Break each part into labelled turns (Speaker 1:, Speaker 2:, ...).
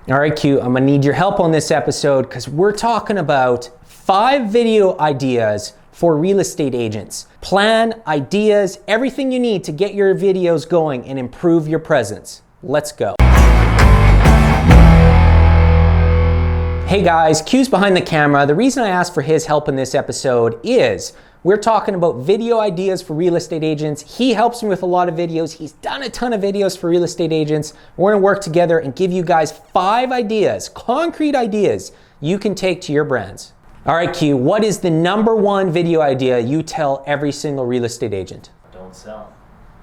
Speaker 1: All right, Q, I'm gonna need your help on this episode because we're talking about 5 video ideas for real estate agents. Plan, ideas, everything you need to get your videos going and improve your presence. Let's go. Hey guys, Q's behind the camera. The reason I asked for his help in this episode is we're talking about video ideas for real estate agents. He helps me with a lot of videos. He's done a ton of videos for real estate agents. We're gonna work together and give you guys 5 ideas, concrete ideas you can take to your brands. All right, Q, what is the #1 video idea you tell every single real estate agent?
Speaker 2: Don't sell.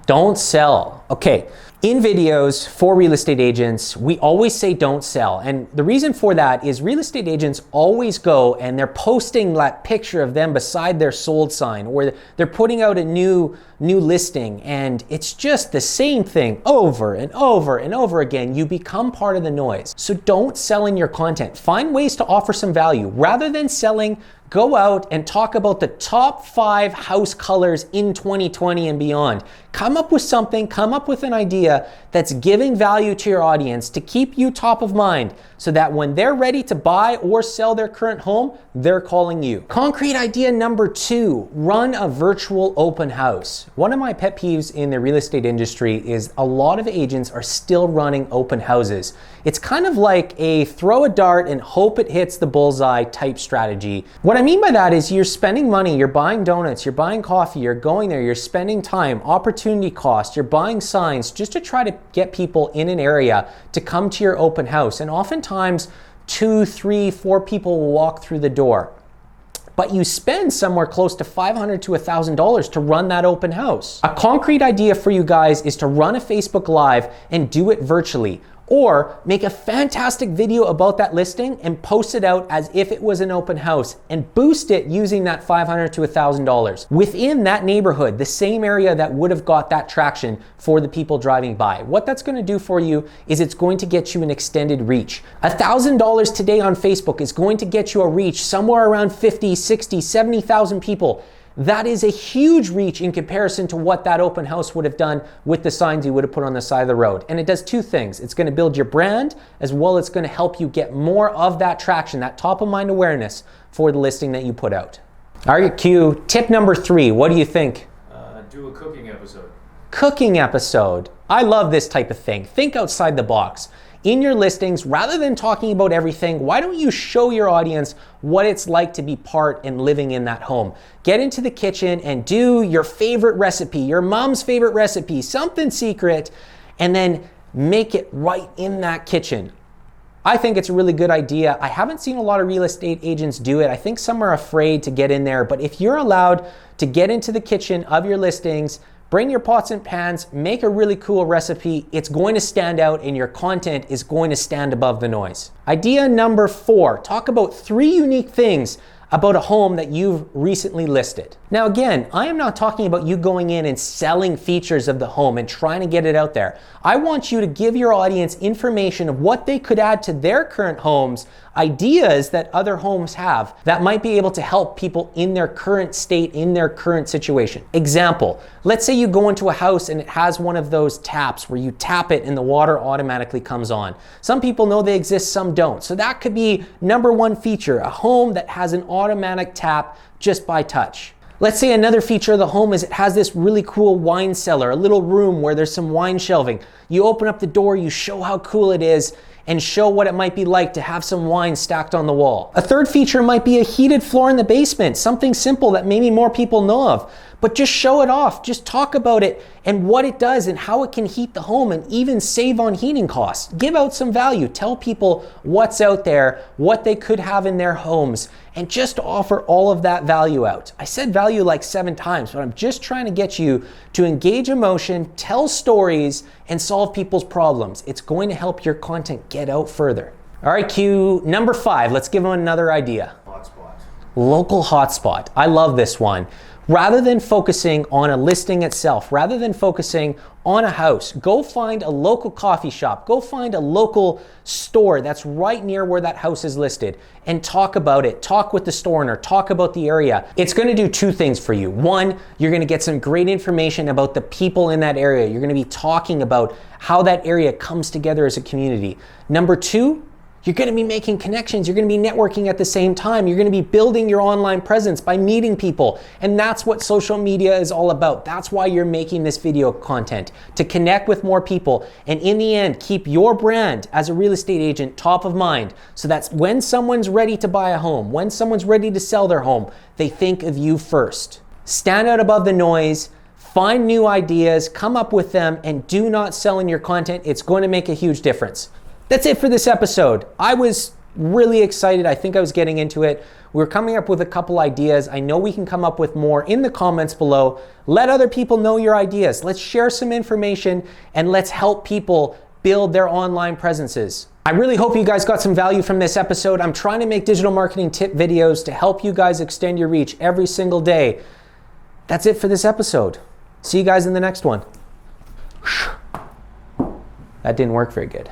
Speaker 1: Don't sell. Okay. In videos for real estate agents, we always say don't sell. And the reason for that is real estate agents always go and they're posting that picture of them beside their sold sign, or they're putting out a new listing, and it's just the same thing over and over and over again. You become part of the noise. So don't sell in your content. Find ways to offer some value. Rather than selling, go out and talk about the top 5 house colors in 2020 and beyond. Come up with something, come up with an idea that's giving value to your audience to keep you top of mind so that when they're ready to buy or sell their current home, they're calling you. Concrete idea #2, run a virtual open house. One of my pet peeves in the real estate industry is a lot of agents are still running open houses. It's kind of like a throw a dart and hope it hits the bullseye type strategy. What I mean by that is you're spending money, you're buying donuts, you're buying coffee, you're going there, you're spending time, opportunity cost, you're buying signs just to try to get people in an area to come to your open house. And oftentimes 2, 3, 4 people will walk through the door. But you spend somewhere close to $500 to $1,000 to run that open house. A concrete idea for you guys is to run a Facebook Live and do it virtually. Or make a fantastic video about that listing and post it out as if it was an open house and boost it using that $500 to $1,000 within that neighborhood, the same area that would have got that traction for the people driving by. What that's going to do for you is it's going to get you an extended reach. $1,000 today on Facebook is going to get you a reach somewhere around 50, 60, 70,000 people. That is a huge reach in comparison to what that open house would have done with the signs you would have put on the side of the road. And it does 2 things. It's going to build your brand, as well as it's going to help you get more of that traction, that top of mind awareness for the listing that you put out. All right, Q, tip #3, what do you think?
Speaker 2: Do a cooking episode.
Speaker 1: Cooking episode. I love this type of thing. Think outside the box. In your listings, rather than talking about everything, why don't you show your audience what it's like to be part and living in that home? Get into the kitchen and do your favorite recipe, your mom's favorite recipe, something secret, and then make it right in that kitchen. I think it's a really good idea. I haven't seen a lot of real estate agents do it. I think some are afraid to get in there, but if you're allowed to get into the kitchen of your listings, bring your pots and pans, make a really cool recipe. It's going to stand out and your content is going to stand above the noise. Idea #4, talk about 3 unique things about a home that you've recently listed. Now again, I am not talking about you going in and selling features of the home and trying to get it out there. I want you to give your audience information of what they could add to their current homes, ideas that other homes have that might be able to help people in their current state, in their current situation. Example, let's say you go into a house and it has one of those taps where you tap it and the water automatically comes on. Some people know they exist, some don't. So that could be #1 feature, a home that has an automatic tap just by touch. Let's say another feature of the home is it has this really cool wine cellar, a little room where there's some wine shelving. You open up the door, you show how cool it is, and show what it might be like to have some wine stacked on the wall. A third feature might be a heated floor in the basement, something simple that maybe more people know of, but just show it off, just talk about it and what it does and how it can heat the home and even save on heating costs. Give out some value, tell people what's out there, what they could have in their homes, and just offer all of that value out. I said value like 7 times, but I'm just trying to get you to engage emotion, tell stories, and solve people's problems. It's going to help your content get out further. All right, Q, #5, let's give them another idea.
Speaker 2: Hotspot.
Speaker 1: Local hotspot. I love this one. Rather than focusing on a listing itself, rather than focusing on a house, go find a local coffee shop, go find a local store that's right near where that house is listed and talk about it. Talk with the store owner, talk about the area. It's going to do 2 things for you. 1, you're going to get some great information about the people in that area. You're going to be talking about how that area comes together as a community. Number 2, You're going to be making connections. You're going to be networking at the same time. You're going to be building your online presence by meeting people. And that's what social media is all about. That's why you're making this video content, to connect with more people. And in the end, keep your brand as a real estate agent top of mind. So that's when someone's ready to buy a home, when someone's ready to sell their home, they think of you first. Stand out above the noise. Find new ideas, come up with them, and do not sell in your content. It's going to make a huge difference. That's it for this episode. I was really excited. I think I was getting into it. We're coming up with a couple ideas. I know we can come up with more in the comments below. Let other people know your ideas. Let's share some information and let's help people build their online presences. I really hope you guys got some value from this episode. I'm trying to make digital marketing tip videos to help you guys extend your reach every single day. That's it for this episode. See you guys in the next one. That didn't work very good.